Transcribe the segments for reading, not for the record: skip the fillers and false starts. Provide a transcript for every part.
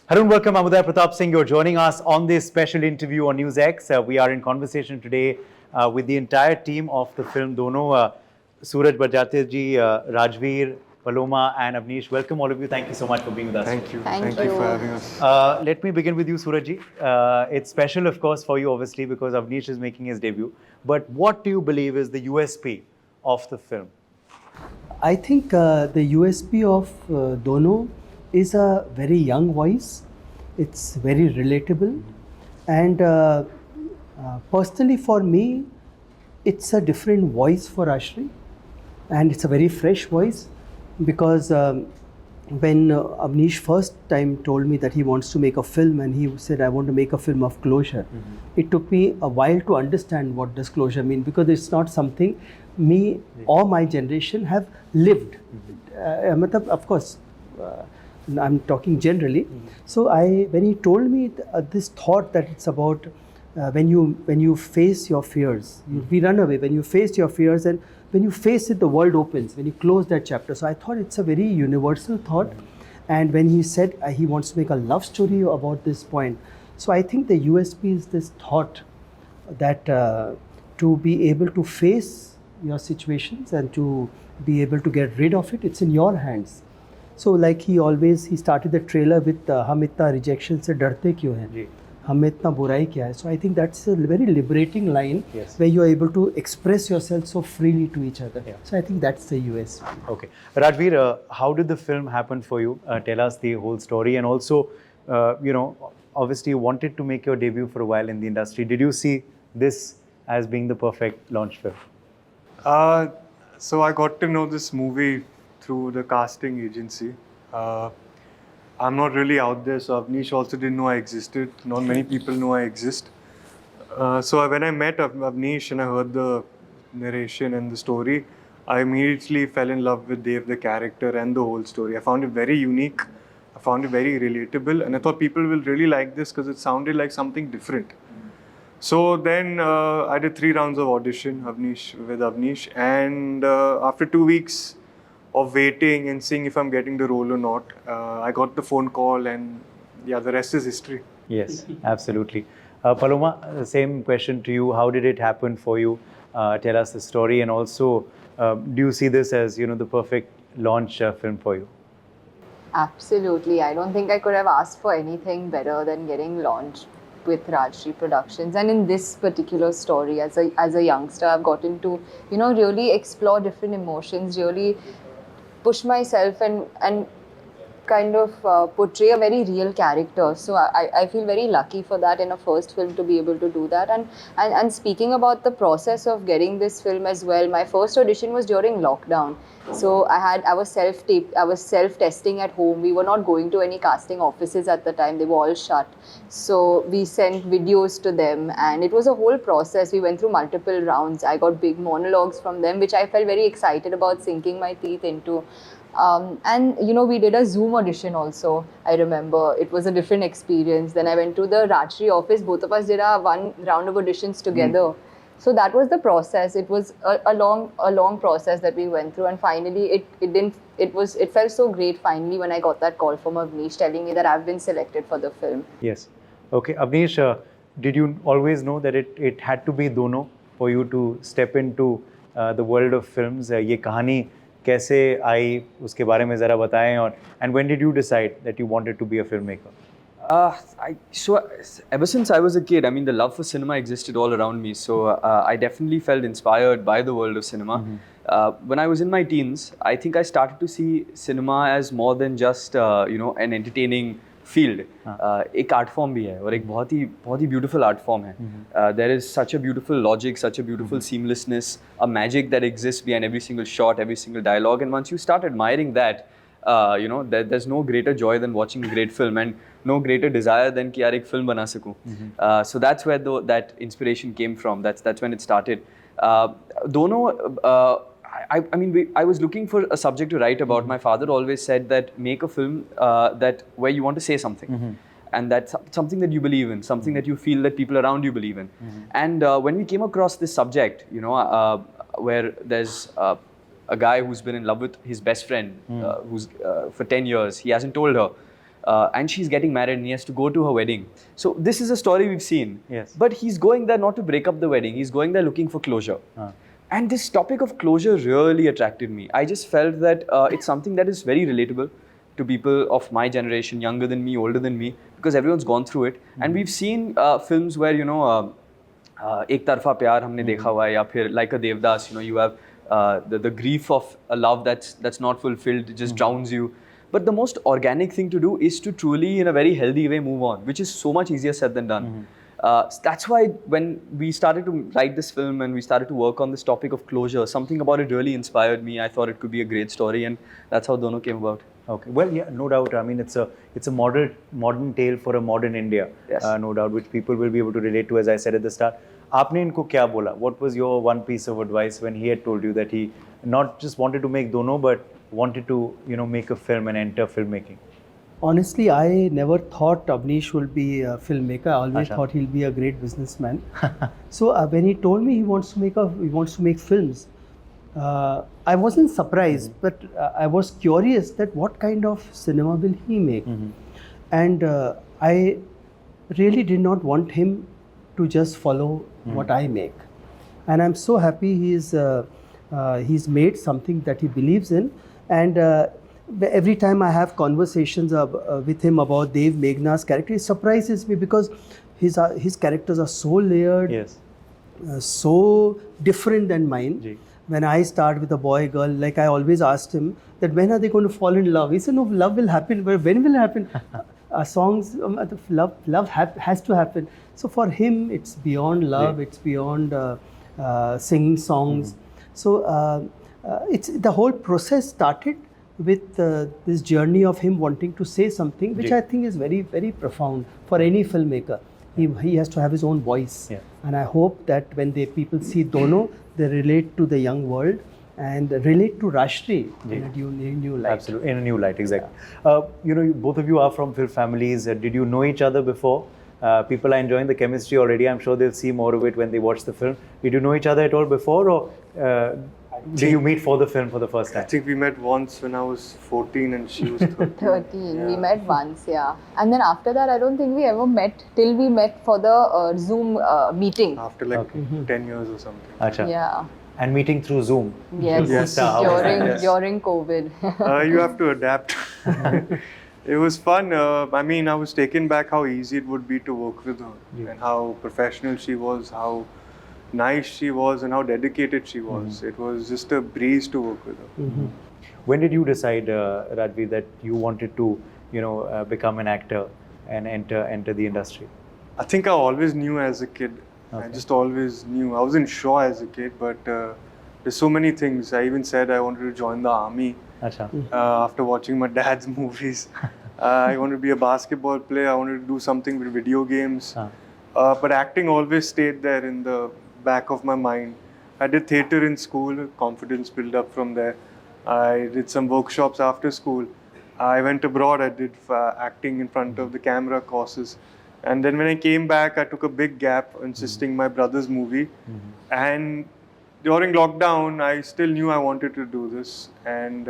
Hello and welcome. I'm Uday Pratap Singh. You're joining us on this special interview on NewsX. We are in conversation today with the entire team of the film DONO. Suraj Barjate ji, Rajveer, Paloma and Avnish. Welcome all of you. Thank you so much for being with us. Thank you. Thank Thank you for you. having us. Let me begin with you, Suraj ji. It's special, of course, for you, obviously, because Avnish is making his debut. But what do you believe is the USP of the film? I think the USP of DONO is a very young voice. It's very relatable, and personally for me, it's a different voice for Ashri, and it's a very fresh voice because when Avnish first time told me that he wants to make a film and he said I want to make a film of closure, it took me a while to understand what does closure mean, because it's not something me or my generation have lived. Matlab, of course, I'm talking generally. So when he told me this thought that it's about when you face your fears, we run away. When you face your fears, and when you face it, the world opens. When you close that chapter, so I thought it's a very universal thought. And when he said he wants to make a love story about this point, so I think the USP is this thought that to be able to face your situations and to be able to get rid of it, it's in your hands. So like he started the trailer with हम इतना rejection से डरते क्यों हैं, हमें इतना बुराई क्या है. So I think that's a very liberating line, Yes. where you are able to express yourself so freely to each other. Yeah. So I think that's the USP. Okay. Rajveer, how did the film happen for you? Tell us the whole story. And also, obviously you wanted to make your debut for a while in the industry. Did you see this as being the perfect launch film? So I got to know this movie through the casting agency. I'm not really out there, so Avnish also didn't know I existed. Not many people know I exist. So when I met Avnish and I heard the narration and the story, I immediately fell in love with Dev, the character, and the whole story. I found it very unique. I found it very relatable, and I thought people will really like this because it sounded like something different. So then I did 3 rounds of audition with Avnish, and after 2 weeks of waiting and seeing if I'm getting the role or not, I got the phone call, and yeah, the rest is history. Yes, absolutely. Paloma, the same question to you. How did it happen for you? Tell us the story, and also, do you see this as the perfect launch film for you? Absolutely. I don't think I could have asked for anything better than getting launched with Rajveer Productions. And in this particular story, as a youngster, I've gotten to, really explore different emotions, really push myself and kind of portray a very real character. So I feel very lucky for that in a first film to be able to do that. And speaking about the process of getting this film as well, my first audition was during lockdown. So I was self-testing at home. We were not going to any casting offices at the time. They were all shut. So we sent videos to them, and it was a whole process. We went through multiple rounds. I got big monologues from them, which I felt very excited about sinking my teeth into. And we did a Zoom audition also. I remember it was a different experience. Then I went to the Rajveer office. Both of us did one round of auditions together. So that was the process. It was a long process that we went through, and finally it felt so great finally when I got that call from Avnish telling me that I've been selected for the film. Yes. Okay. Avnish, did you always know that it had to be DONO for you to step into the world of films? ये कहानी कैसे आई उसके बारे में ज़रा बताएं, और and when did you decide that you wanted to be a filmmaker? So ever since I was a kid, I mean, the love for cinema existed all around me. So I definitely felt inspired by the world of cinema. When I was in my teens, I think I started to see cinema as more than just an entertaining field. एक art form भी है, और एक बहुत ही beautiful art form है. There is such a beautiful logic, such a beautiful seamlessness, a magic that exists behind every single shot, every single dialogue. And once you start admiring that, there's no greater joy than watching a great film, and no greater desire than कि यार एक film बना सकूं. So that's where that inspiration came from. That's when it started. DONO, I was looking for a subject to write about. My father always said that make a film where you want to say something. And that's something that you believe in, something that you feel that people around you believe in. And when we came across this subject, where there's a guy who's been in love with his best friend who's for 10 years, he hasn't told her. and she's getting married and he has to go to her wedding. So this is a story we've seen. Yes. But he's going there not to break up the wedding. He's going there looking for closure. And this topic of closure really attracted me. I just felt that it's something that is very relatable to people of my generation, younger than me, older than me, because everyone's gone through it. And we've seen films where, you know, एक तरफा प्यार हमने देखा हुआ है, या फिर like a Devdas, you know, you have the grief of a love that's not fulfilled just drowns you. But the most organic thing to do is to truly, in a very healthy way, move on, which is so much easier said than done. That's why when we started to write this film and we started to work on this topic of closure, something about it really inspired me. I thought it could be a great story, and that's how Dono came about. Okay. Well, yeah, no doubt. I mean, it's a modern tale for a modern India, Yes. No doubt, which people will be able to relate to. As I said at the start, आपने इनको क्या बोला? What was your one piece of advice when he had told you that he not just wanted to make Dono, but wanted to, you know, make a film and enter filmmaking? Honestly, I never thought Avnish will be a filmmaker. I always Acha. thought he'll be a great businessman. So when he told me he wants to make films, I wasn't surprised, but I was curious that what kind of cinema will he make, and I really did not want him to just follow what I make, and I'm so happy he's made something that he believes in, and every time I have conversations with him about Dev Meghna's character, it surprises me because his characters are so layered, Yes. So different than mine. Ji. When I start with a boy, girl, like I always asked him that when are they going to fall in love? He said, no, love will happen, but when will it happen? Songs, love has to happen. So for him, it's beyond love, it's beyond singing songs. So it's the whole process started with this journey of him wanting to say something, which Ji. I think is very, very profound for any filmmaker. He has to have his own voice. Yeah. And I hope that when people see Dono, they relate to the young world and relate to Rashtriya in a new light. Absolutely, in a new light, exactly. You know, both of you are from film families. Did you know each other before? People are enjoying the chemistry already. I'm sure they'll see more of it when they watch the film. Did you know each other at all before, or did you meet for the film for the first I time? think we met once when I was 14 and she was 13. 13. We met once, yeah. And then after that, I don't think we ever met till we met for the Zoom meeting. After like 10 years or something. Acha. Yeah. And meeting through Zoom. Yes. Yes. During COVID. You have to adapt. It was fun. I mean, I was taken back how easy it would be to work with her and how professional she was, how nice she was, and how dedicated she was. It was just a breeze to work with her. When did you decide, Rajveer, that you wanted to, you know, become an actor and enter the industry? I think I always knew as a kid. I just always knew. I wasn't sure as a kid, but there's so many things. I even said I wanted to join the army Acha. after watching my dad's movies. I wanted to be a basketball player. I wanted to do something with video games. But acting always stayed there in the back of my mind. I did theatre in school, confidence built up from there. I did some workshops after school. I went abroad, I did acting in front of the camera courses. And then when I came back, I took a big gap assisting my brother's movie. And during lockdown, I still knew I wanted to do this. And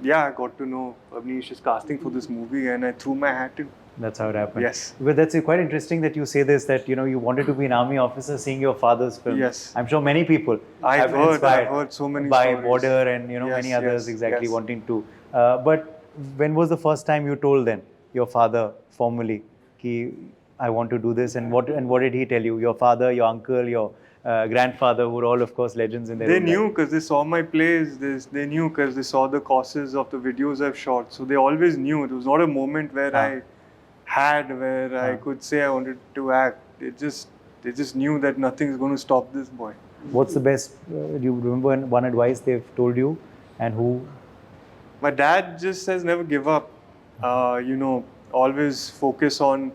yeah, I got to know Avnish is casting for this movie and I threw my hat in. That's how it happened. Yes. But that's quite interesting that you say this, that, you know, you wanted to be an army officer seeing your father's film. Yes. I'm sure many people have been I've inspired heard so many by stories. Border and, you know, Yes, many others yes, exactly yes. wanting to. But when was the first time you told then your father formally, ki, I want to do this, and what did he tell you? Your father, your uncle, your grandfather, who are all, of course, legends in their They own knew right. because they saw my plays. They knew because they saw the courses of the videos I've shot. So they always knew. It was not a moment where I could say I wanted to act. They just knew that nothing's going to stop this boy. What's the best, do you remember one advice they've told you, and who? My dad just says never give up. You know, always focus on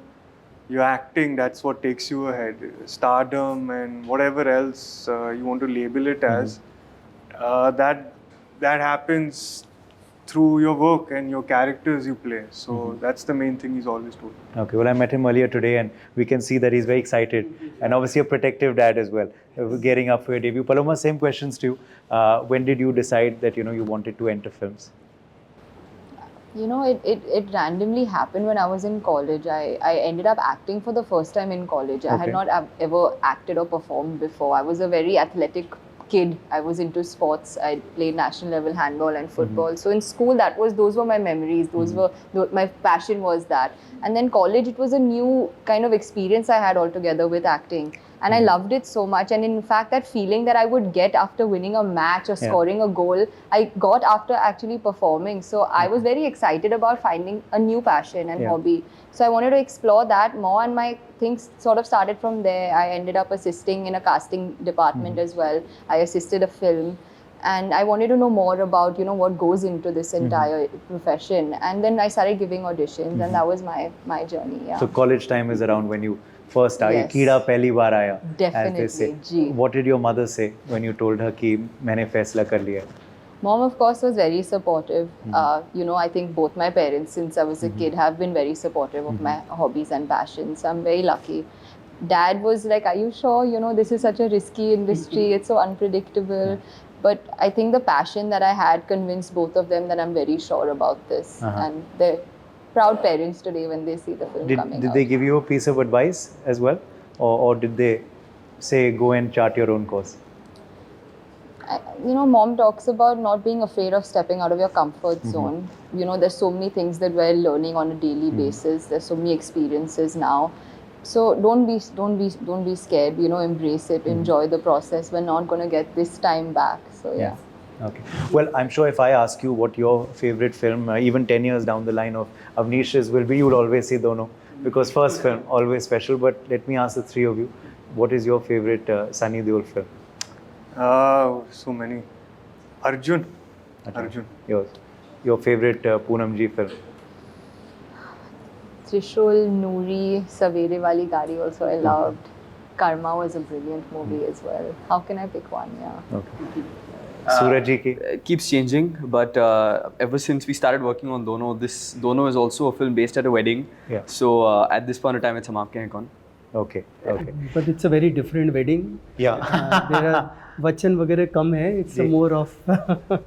your acting. That's what takes you ahead. Stardom and whatever else you want to label it as, that happens through your work and your characters you play. So that's the main thing he's always told me. Okay, well, I met him earlier today, and we can see that he's very excited, and obviously a protective dad as well, gearing up for your debut. Paloma, same questions to you. When did you decide that, you know, you wanted to enter films? You know, it randomly happened when I was in college. I ended up acting for the first time in college. I had Okay. not ever acted or performed before. I was a very athletic kid. I was into sports. I played national level handball and football. So in school, those were my memories. My passion was that. And then college, it was a new kind of experience I had altogether with acting. And I loved it so much. And in fact, that feeling that I would get after winning a match or scoring a goal, I got after actually performing. So I was very excited about finding a new passion and hobby. So I wanted to explore that more, and my things sort of started from there. I ended up assisting in a casting department as well. I assisted a film. And I wanted to know more about, what goes into this entire profession. And then I started giving auditions, and that was my journey. Yeah. So college time is around when you first आए, Yes. कीड़ा पहली बार आया, Definitely, as they say. Ji. What did your mother say when you told her कि मैंने फैसला कर लिया है? Mom, of course, was very supportive. I think both my parents, since I was a kid, have been very supportive of my hobbies and passions. I'm very lucky. Dad was like, "Are you sure? This is such a risky industry. It's so unpredictable." But I think the passion that I had convinced both of them that I'm very sure about this. And they're proud parents today when they see the film coming Did out. they give you a piece of advice as well? Or did they say, go and chart your own course? Mom talks about not being afraid of stepping out of your comfort zone. There's so many things that we're learning on a daily basis. There's so many experiences now. So don't be scared. Embrace it. Enjoy the process. We're not going to get this time back. So yeah. Okay. Well, I'm sure if I ask you what your favorite film, even 10 years down the line of Avnish's will be, you would always say Dono. Because first film, always special. But let me ask the three of you, what is your favorite Sunny Deol film? So many. Arjun. Arjun. Yours. Your favorite Poonam Ji film? Trishul, Noori, Savere Wali Gari also I loved. Karma was a brilliant movie as well. How can I pick one? Yeah. Okay. Suraj ji ki? It keeps changing, but ever since we started working on Dono, this Dono is also a film based at a wedding. Yeah. So at this point of time, it's Hum Aapke Hain Kaun. Okay. Okay. But it's a very different wedding. Yeah. There are vachan वगैरह कम है. It's a more of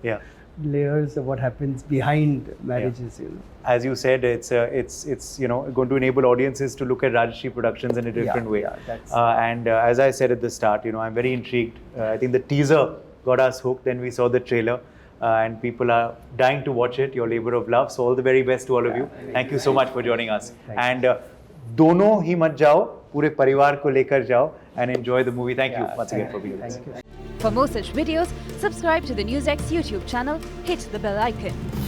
Yeah. layers of what happens behind marriages. As you said, it's going to enable audiences to look at Rajshri Productions in a different way. Yeah, that's- And as I said at the start, I'm very intrigued. I think the teaser got us hooked. Then we saw the trailer, and people are dying to watch it. Your labor of love. So all the very best to all of you. Thank you so much for joining us. And दोनों ही मत जाओ, पूरे परिवार को लेकर जाओ, and enjoy the movie. Thank you once again for being with us. For more such videos, subscribe to the NewsX YouTube channel, hit the bell icon.